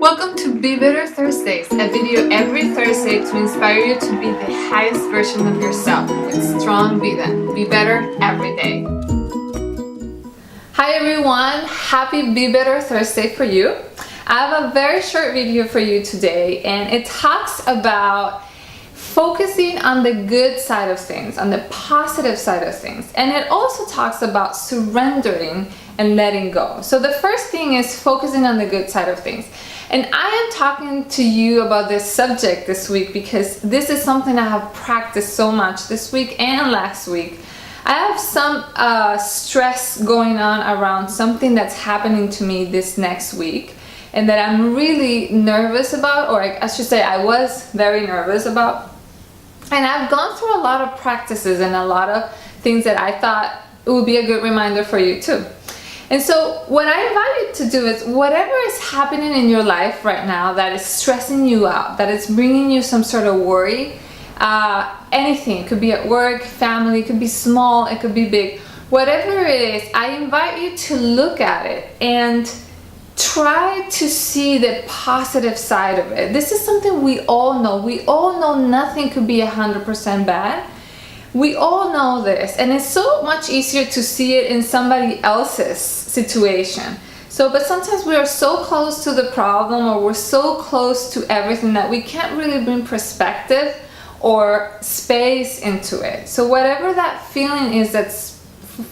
Welcome to Be Better Thursdays, a video every Thursday to inspire you to be the highest version of yourself with strong Vida. Be better every day. Hi everyone, happy Be Better Thursday for you. I have a very short video for you today, and it talks about focusing on the good side of things, on the positive side of things. And it also talks about surrendering and letting go. So the first thing is focusing on the good side of things. And I am talking to you about this subject this week because this is something I have practiced so much this week and last week. I have some stress going on around something that's happening to me this next week and that I'm really nervous about, or I should say I was very nervous about. And I've gone through a lot of practices and a lot of things that I thought it would be a good reminder for you too. And so what I invite you to do is whatever is happening in your life right now that is stressing you out, that is bringing you some sort of worry, anything, it could be at work, family, it could be small, it could be big, whatever it is, I invite you to look at it and try to see the positive side of it. This is something we all know. We all know nothing could be 100% bad. We all know this, and it's so much easier to see it in somebody else's situation. But sometimes we are so close to the problem, or we're so close to everything that we can't really bring perspective or space into it. So whatever that feeling is that's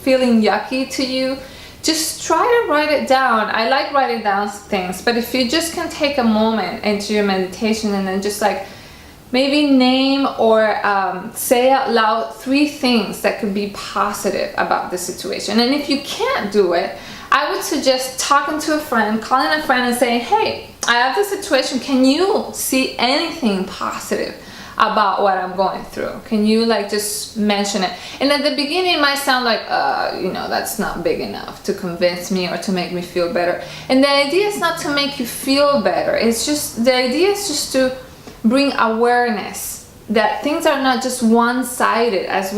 feeling yucky to you, just try to write it down. I like writing down things, but if you just can take a moment into your meditation and then just like maybe name or say out loud 3 things that could be positive about the situation. And if you can't do it, I would suggest talking to a friend, calling a friend and saying, hey, I have this situation. Can you see anything positive about what I'm going through? Can you just mention it? And at the beginning it might sound like, that's not big enough to convince me or to make me feel better. And the idea is not to make you feel better. The idea is just to bring awareness that things are not just one-sided as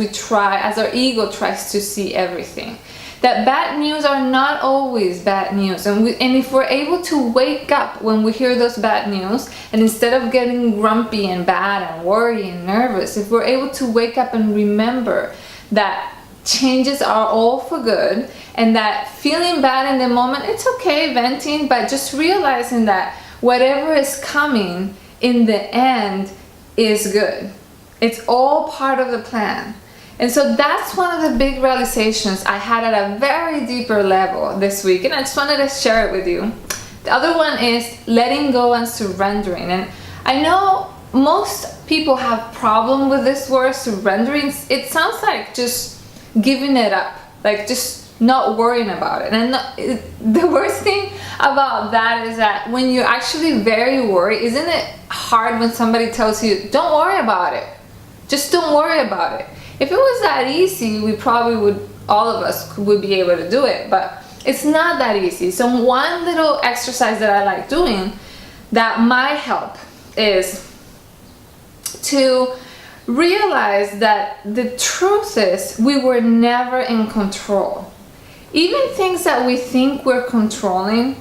our ego tries to see everything. That bad news are not always bad news, and if we're able to wake up when we hear those bad news, and instead of getting grumpy and bad and worried and nervous, if we're able to wake up and remember that changes are all for good, and that feeling bad in the moment, it's okay venting, but just realizing that whatever is coming in the end is good. It's all part of the plan. And so that's one of the big realizations I had at a very deeper level this week, and I just wanted to share it with you. The other one is letting go and surrendering. And I know most people have problem with this word, surrendering. It sounds like just giving it up, like just not worrying about it. And the worst thing about that is that when you're actually very worried, isn't it hard when somebody tells you, don't worry about it, just don't worry about it? If it was that easy, we probably would, all of us would be able to do it, but it's not that easy. So one little exercise that I like doing that might help is to realize that the truth is we were never in control. Even things that we think we're controlling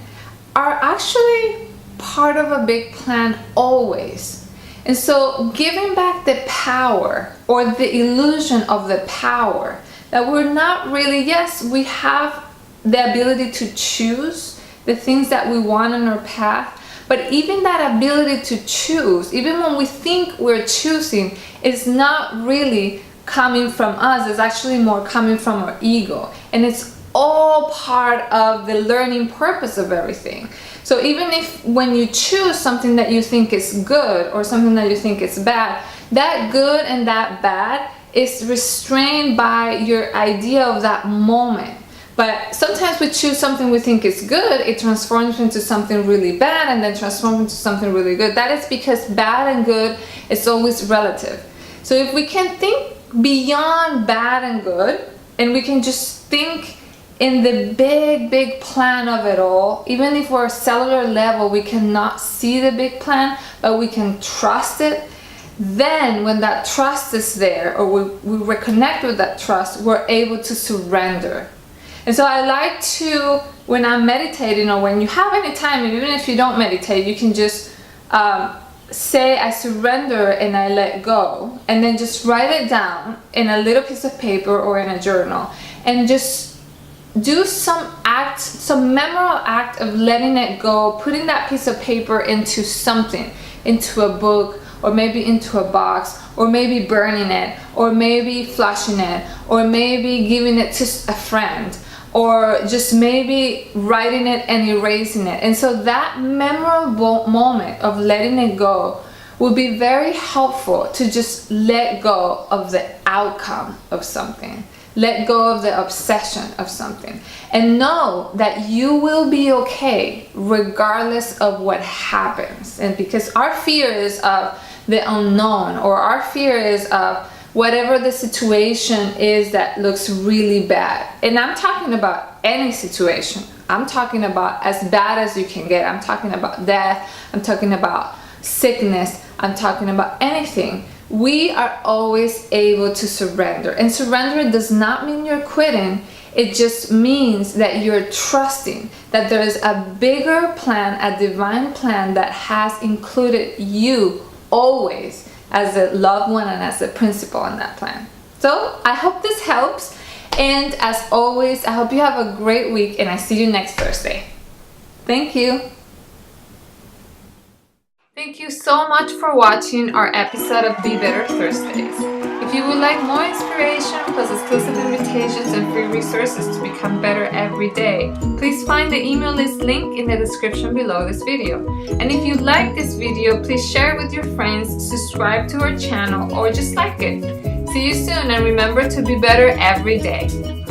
are actually part of a big plan always. And so giving back the power, or the illusion of the power, that we're not really, yes, we have the ability to choose the things that we want in our path, but even that ability to choose, even when we think we're choosing, is not really coming from us. It's actually more coming from our ego. And it's all part of the learning purpose of everything. So even if when you choose something that you think is good or something that you think is bad, that good and that bad is restrained by your idea of that moment. But sometimes we choose something we think is good, it transforms into something really bad, and then transforms into something really good. That is because bad and good is always relative. So if we can think beyond bad and good, and we can just think in the big plan of it all, even if we're cellular level, we cannot see the big plan, but we can trust it. Then when that trust is there, or we reconnect with that trust, we're able to surrender. And so I like to, when I'm meditating or when you have any time, even if you don't meditate, you can just say I surrender and I let go, and then just write it down in a little piece of paper or in a journal, and just do some memorable act of letting it go, putting that piece of paper into something, into a book, or maybe into a box, or maybe burning it, or maybe flushing it, or maybe giving it to a friend, or just maybe writing it and erasing it. And so that memorable moment of letting it go will be very helpful to just let go of the outcome of something. Let go of the obsession of something, and know that you will be okay regardless of what happens. And because our fear is of the unknown, or our fear is of whatever the situation is that looks really bad. And I'm talking about any situation. I'm talking about as bad as you can get. I'm talking about death. I'm talking about sickness. I'm talking about anything. We are always able to surrender. And surrender does not mean you're quitting. It just means that you're trusting that there is a bigger plan, a divine plan that has included you always as a loved one and as a principal in that plan. So I hope this helps. And as always, I hope you have a great week, and I see you next Thursday. Thank you. Thank you so much for watching our episode of Be Better Thursdays. If you would like more inspiration, plus exclusive invitations and free resources to become better every day, please find the email list link in the description below this video. And if you like this video, please share it with your friends, subscribe to our channel, or just like it. See you soon, and remember to be better every day.